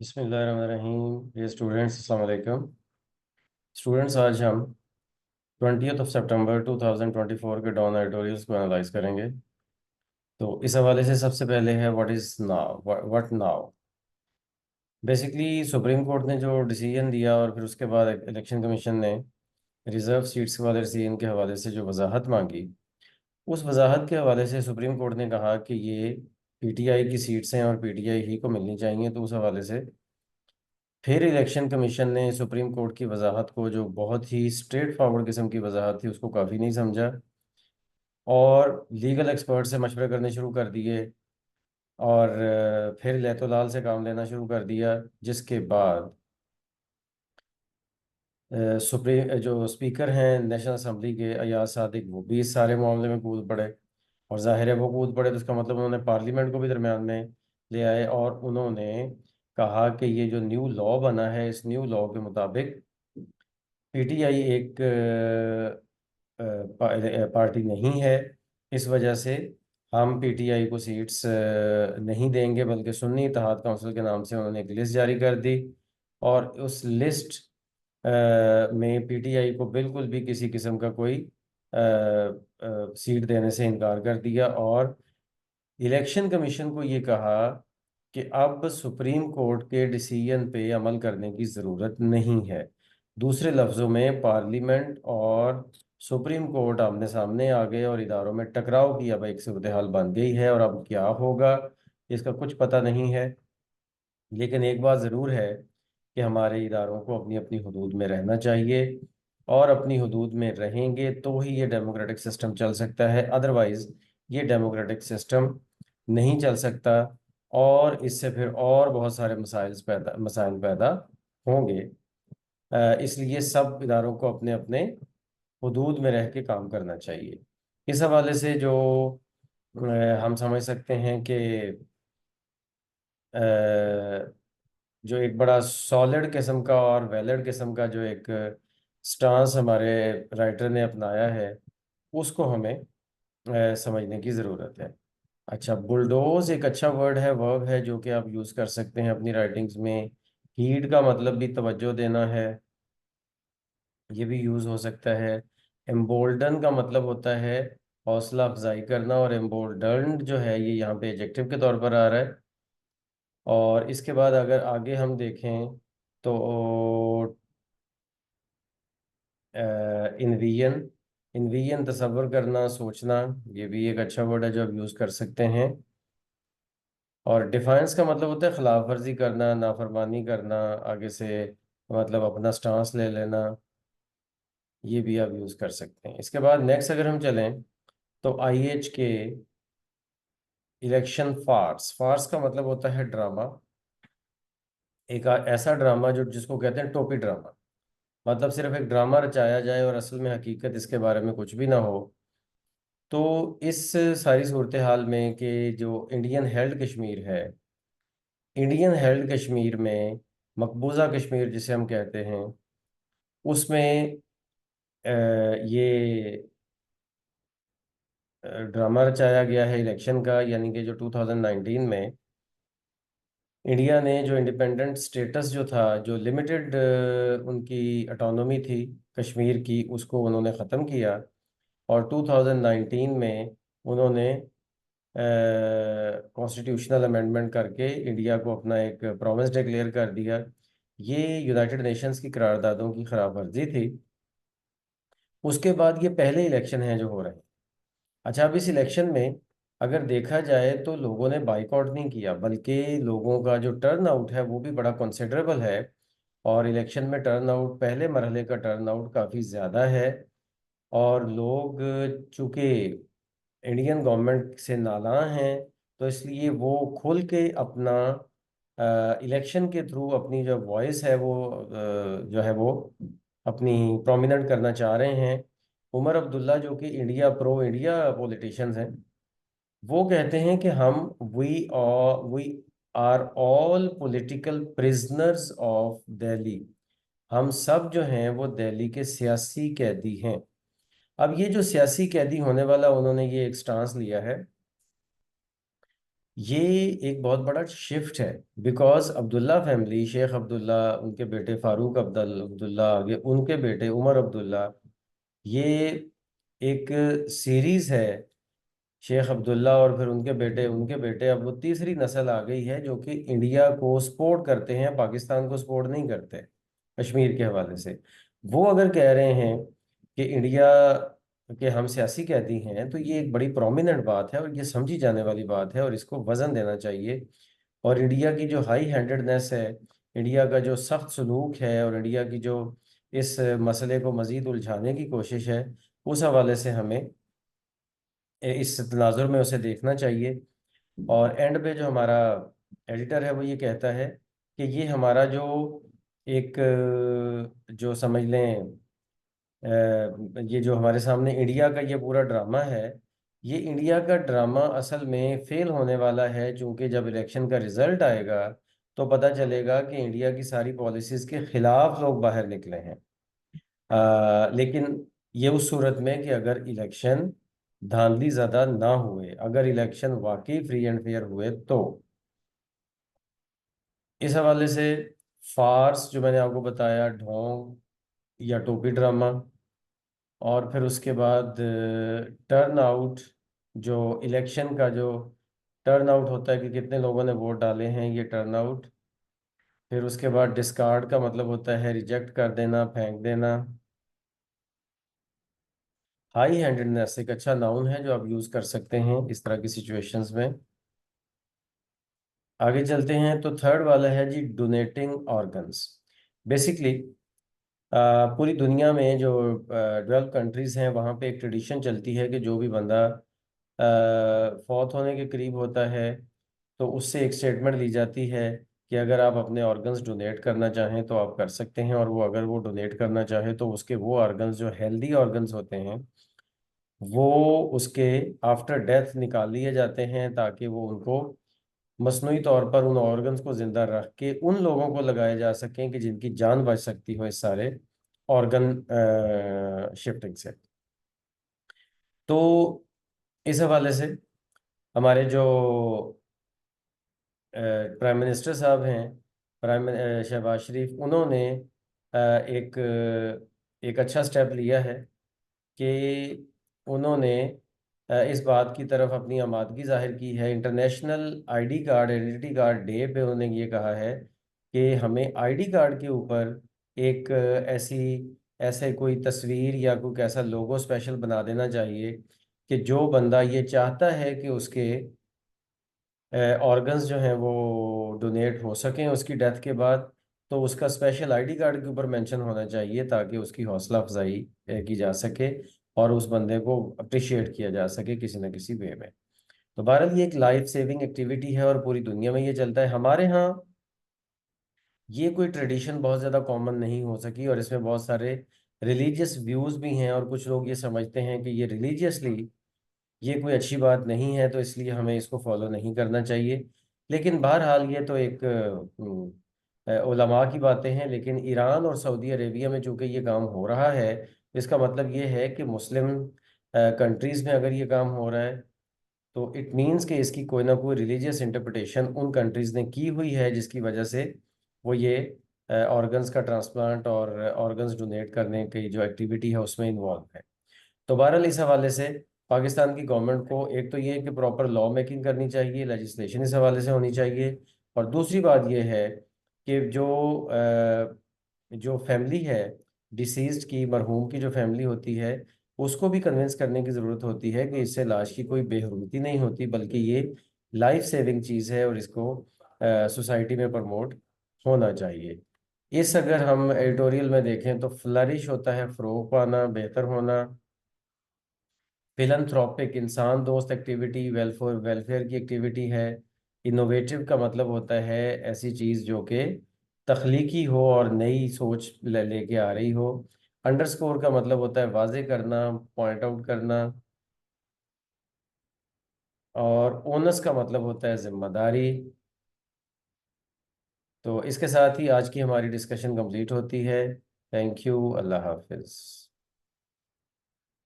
बिस्मिल्लाहिर्रहमानिर्रहीम। ये स्टूडेंट्स, अस्सलाम वालेकुम। स्टूडेंट्स, आज हम 20 सितंबर 2024 के डॉन एडिटोरियल्स को एनालाइज करेंगे। तो इस हवाले से सबसे पहले है what is now, what now. Basically supreme court ने जो डिसीजन दिया और फिर उसके बाद इलेक्शन कमीशन ने रिजर्व सीट्स वाले डिसीजन के हवाले से जो वजाहत मांगी, उस वजाहत के हवाले से सुप्रीम कोर्ट ने कहा कि ये पीटीआई की सीट्स हैं और पीटीआई ही को मिलनी चाहिए। तो उस हवाले से फिर इलेक्शन कमीशन ने सुप्रीम कोर्ट की वजाहत को, जो बहुत ही स्ट्रेट फॉरवर्ड किस्म की वजाहत थी, उसको काफ़ी नहीं समझा और लीगल एक्सपर्ट से मशवरे करने शुरू कर दिए और फिर लैतो लाल से काम लेना शुरू कर दिया। जिसके बाद सुप्रीम जो स्पीकर हैं नेशनल असम्बली के, अयाज सादिक, वो भी इस सारे मामले में कूद पड़े। और जाहिर है वो कूद पड़े तो इसका मतलब उन्होंने पार्लियामेंट को भी दरमियान में ले आए और उन्होंने कहा कि ये जो न्यू लॉ बना है, इस न्यू लॉ के मुताबिक पीटीआई एक पार्टी नहीं है। इस वजह से हम पीटीआई को सीट्स नहीं देंगे, बल्कि सुन्नी इत्तेहाद काउंसिल के नाम से उन्होंने एक लिस्ट जारी कर दी। और उस लिस्ट में पीटीआई को बिल्कुल भी किसी किस्म का कोई सीट देने से इनकार कर दिया और इलेक्शन कमीशन को ये कहा कि अब सुप्रीम कोर्ट के डिसीजन पे अमल करने की ज़रूरत नहीं है। दूसरे लफ्ज़ों में पार्लियामेंट और सुप्रीम कोर्ट आमने सामने आ गए और इदारों में टकराव की अब एक सूरत हाल बन गई है और अब क्या होगा इसका कुछ पता नहीं है। लेकिन एक बात ज़रूर है कि हमारे इदारों को अपनी अपनी हदूद में रहना चाहिए और अपनी हदूद में रहेंगे तो ही ये डेमोक्रेटिक सिस्टम चल सकता है। अदरवाइज़ ये डेमोक्रेटिक सिस्टम नहीं चल सकता और इससे फिर और बहुत सारे मसाइल पैदा होंगे। इसलिए सब इदारों को अपने अपने हदूद में रह के काम करना चाहिए। इस हवाले से जो हम समझ सकते हैं कि जो एक बड़ा सॉलिड किस्म का और वैलिड किस्म का जो एक स्टांस हमारे राइटर ने अपनाया है, उसको हमें समझने की ज़रूरत है। अच्छा, बुलडोज एक अच्छा वर्ड है, वर्ब है, जो कि आप यूज़ कर सकते हैं अपनी राइटिंग्स में। हीड का मतलब भी तवज्जो देना है, ये भी यूज़ हो सकता है। एम्बोल्डन का मतलब होता है हौसला अफजाई करना और एम्बोल्डन्ड जो है ये यहाँ पे एडजेक्टिव के तौर पर आ रहा है। और इसके बाद अगर आगे हम देखें तो इन्वियन, इन्वियन तसव्वुर करना, सोचना, ये भी एक अच्छा वर्ड है जो आप यूज़ कर सकते हैं। और डिफाइंस का मतलब होता है खिलाफ वर्जी करना, नाफरमानी करना, आगे से मतलब अपना स्टांस ले लेना, ये भी आप यूज़ कर सकते हैं। इसके बाद नेक्स्ट अगर हम चलें तो आईएच के इलेक्शन फार्स, फार्स का मतलब होता है ड्रामा। एक ऐसा ड्रामा जो जिसको कहते हैं टोपी ड्रामा, मतलब सिर्फ एक ड्रामा रचाया जाए और असल में हकीकत इसके बारे में कुछ भी ना हो। तो इस सारी सूरत हाल में कि जो इंडियन हेल्ड कश्मीर है, इंडियन हेल्ड कश्मीर में मकबूजा कश्मीर जिसे हम कहते हैं, उसमें ये ड्रामा रचाया गया है इलेक्शन का। यानी कि जो 2019 में इंडिया ने जो इंडिपेंडेंट स्टेटस जो था, जो लिमिटेड उनकी ऑटोनॉमी थी कश्मीर की, उसको उन्होंने ख़त्म किया। और 2019 में उन्होंने कॉन्स्टिट्यूशनल अमेंडमेंट करके इंडिया को अपना एक प्रोविंस डिक्लेयर कर दिया। ये यूनाइटेड नेशंस की करारदादों की खिलाफ वर्जी थी। उसके बाद ये पहले इलेक्शन हैं जो हो रहे हैं। अच्छा, अब इस इलेक्शन में अगर देखा जाए तो लोगों ने बाइकआउट नहीं किया, बल्कि लोगों का जो टर्न आउट है वो भी बड़ा कंसिडरेबल है। और इलेक्शन में टर्न आउट, पहले मरहले का टर्न आउट काफ़ी ज़्यादा है। और लोग चूँकि इंडियन गवर्नमेंट से नालां हैं, तो इसलिए वो खुल के अपना इलेक्शन के थ्रू अपनी जो वॉइस है वो जो है वो अपनी प्रोमिनेंट करना चाह रहे हैं। उमर अब्दुल्ला जो कि प्रो इंडिया पॉलिटिशियंस हैं, वो कहते हैं कि we are all political prisoners of Delhi. हम सब जो हैं वो दिल्ली के सियासी कैदी हैं। अब ये जो सियासी कैदी होने वाला उन्होंने ये एक स्टांस लिया है, ये एक बहुत बड़ा शिफ्ट है, बिकॉज अब्दुल्ला फैमिली, शेख अब्दुल्ला, उनके बेटे फारूक अब्दुल्ला, आगे उनके बेटे उमर अब्दुल्ला, ये एक सीरीज है। शेख अब्दुल्ला और फिर उनके बेटे, अब वो तीसरी नस्ल आ गई है जो कि इंडिया को सपोर्ट करते हैं, पाकिस्तान को सपोर्ट नहीं करते कश्मीर के हवाले से। वो अगर कह रहे हैं कि इंडिया के हम सियासी कैदी हैं, तो ये एक बड़ी प्रोमिनेंट बात है और ये समझी जाने वाली बात है और इसको वजन देना चाहिए। और इंडिया की जो हाई हैंडेडनेस है, इंडिया का जो सख्त सलूक है और इंडिया की जो इस मसले को मजीद उलझाने की कोशिश है, उस हवाले से हमें इस तनाजुर में उसे देखना चाहिए। और एंड पे जो हमारा एडिटर है वो ये कहता है कि ये हमारा जो एक जो समझ लें ये जो हमारे सामने इंडिया का ये पूरा ड्रामा है, ये इंडिया का ड्रामा असल में फेल होने वाला है, क्योंकि जब इलेक्शन का रिजल्ट आएगा तो पता चलेगा कि इंडिया की सारी पॉलिसीज के खिलाफ लोग बाहर निकले हैं। लेकिन ये उस सूरत में कि अगर इलेक्शन धांधली ज्यादा ना हुए, अगर इलेक्शन वाकई फ्री एंड फेयर हुए तो। इस हवाले से फार्स जो मैंने आपको बताया, ढोंग या टोपी ड्रामा, और फिर उसके बाद टर्न आउट, जो इलेक्शन का जो टर्न आउट होता है कि कितने लोगों ने वोट डाले हैं, ये टर्न आउट। फिर उसके बाद डिस्कार्ड का मतलब होता है रिजेक्ट कर देना, फेंक देना। हाई हैंडेडनेस एक अच्छा नाउन है जो आप यूज कर सकते हैं इस तरह की सिचुएशंस में। आगे चलते हैं तो थर्ड वाला है जी, डोनेटिंग ऑर्गन्स। बेसिकली पूरी दुनिया में जो डेवलप कंट्रीज हैं वहाँ पे एक ट्रेडिशन चलती है कि जो भी बंदा फौत होने के करीब होता है तो उससे एक स्टेटमेंट ली जाती है कि अगर आप अपने ऑर्गन्स डोनेट करना चाहें तो आप कर सकते हैं। और वो अगर वो डोनेट करना चाहे तो उसके वो ऑर्गन्स जो हेल्दी ऑर्गन्स होते हैं वो उसके आफ्टर डेथ निकाल लिए जाते हैं, ताकि वो उनको मसनूई तौर पर उन ऑर्गन्स को जिंदा रख के उन लोगों को लगाए जा सकें कि जिनकी जान बच सकती हो इस सारे ऑर्गन शिफ्टिंग से। तो इस हवाले से हमारे जो प्राइम मिनिस्टर साहब हैं, शहबाज शरीफ, उन्होंने एक एक अच्छा स्टेप लिया है कि उन्होंने इस बात की तरफ अपनी आमादगी जाहिर की है। International ID card, identity card day पे उन्होंने ये कहा है कि हमें आईडी कार्ड के ऊपर एक ऐसे कोई तस्वीर या कोई ऐसा लोगो स्पेशल बना देना चाहिए कि जो बंदा ये चाहता है कि उसके ऑर्गन्स जो हैं वो डोनेट हो सकें उसकी डेथ के बाद, तो उसका स्पेशल आईडी कार्ड के ऊपर मेंशन होना चाहिए, ताकि उसकी हौसला अफजाई की जा सके और उस बंदे को अप्रिशिएट किया जा सके किसी न किसी वे में। तो बहरहाल ये एक लाइफ सेविंग एक्टिविटी है और पूरी दुनिया में ये चलता है। हमारे यहाँ ये कोई ट्रेडिशन बहुत ज़्यादा कॉमन नहीं हो सकी और इसमें बहुत सारे रिलीजियस व्यूज़ भी हैं और कुछ लोग ये समझते हैं कि ये रिलीजियसली ये कोई अच्छी बात नहीं है, तो इसलिए हमें इसको फॉलो नहीं करना चाहिए। लेकिन बहरहाल ये तो एक उलमा की बातें हैं। लेकिन ईरान और सऊदी अरेबिया में चूंकि ये काम हो रहा है, इसका मतलब ये है कि मुस्लिम कंट्रीज़ में अगर ये काम हो रहा है तो इट मीन्स कि इसकी कोई ना कोई रिलीजियस इंटरप्रिटेशन उन कंट्रीज़ ने की हुई है, जिसकी वजह से वो ये ऑर्गन्स का ट्रांसप्लांट और ऑर्गन्स डोनेट करने की जो एक्टिविटी है उसमें इन्वॉल्व है। तो बहरहाल इस हवाले से पाकिस्तान की गवर्नमेंट को एक तो ये है कि प्रॉपर लॉ मेकिंग करनी चाहिए, लेजिस्लेशन इस हवाले से होनी चाहिए। और दूसरी बात ये है कि जो फैमिली है डिसीज्ड की, मरहूम की जो फैमिली होती है, उसको भी कन्विंस करने की ज़रूरत होती है कि इससे लाश की कोई बेहुरमती नहीं होती, बल्कि ये लाइफ सेविंग चीज़ है और इसको सोसाइटी में प्रमोट होना चाहिए। इस अगर हम एडिटोरियल में देखें तो फ्लरिश होता है फ़रोग पाना, बेहतर होना। फिलंथ्रोपिक इंसान दोस्त एक्टिविटी, वेलफेयर वेलफेयर की एक्टिविटी है। इनोवेटिव का मतलब होता है ऐसी चीज़ जो कि तख्लीकी हो और नई सोच लेके आ रही हो। अंडरस्कोर का मतलब होता है वाजे करना, पॉइंट आउट करना। और ओनस का मतलब होता है जिम्मेदारी। तो इसके साथ ही आज की हमारी डिस्कशन कंप्लीट होती है। थैंक यू, अल्लाह हाफिज़।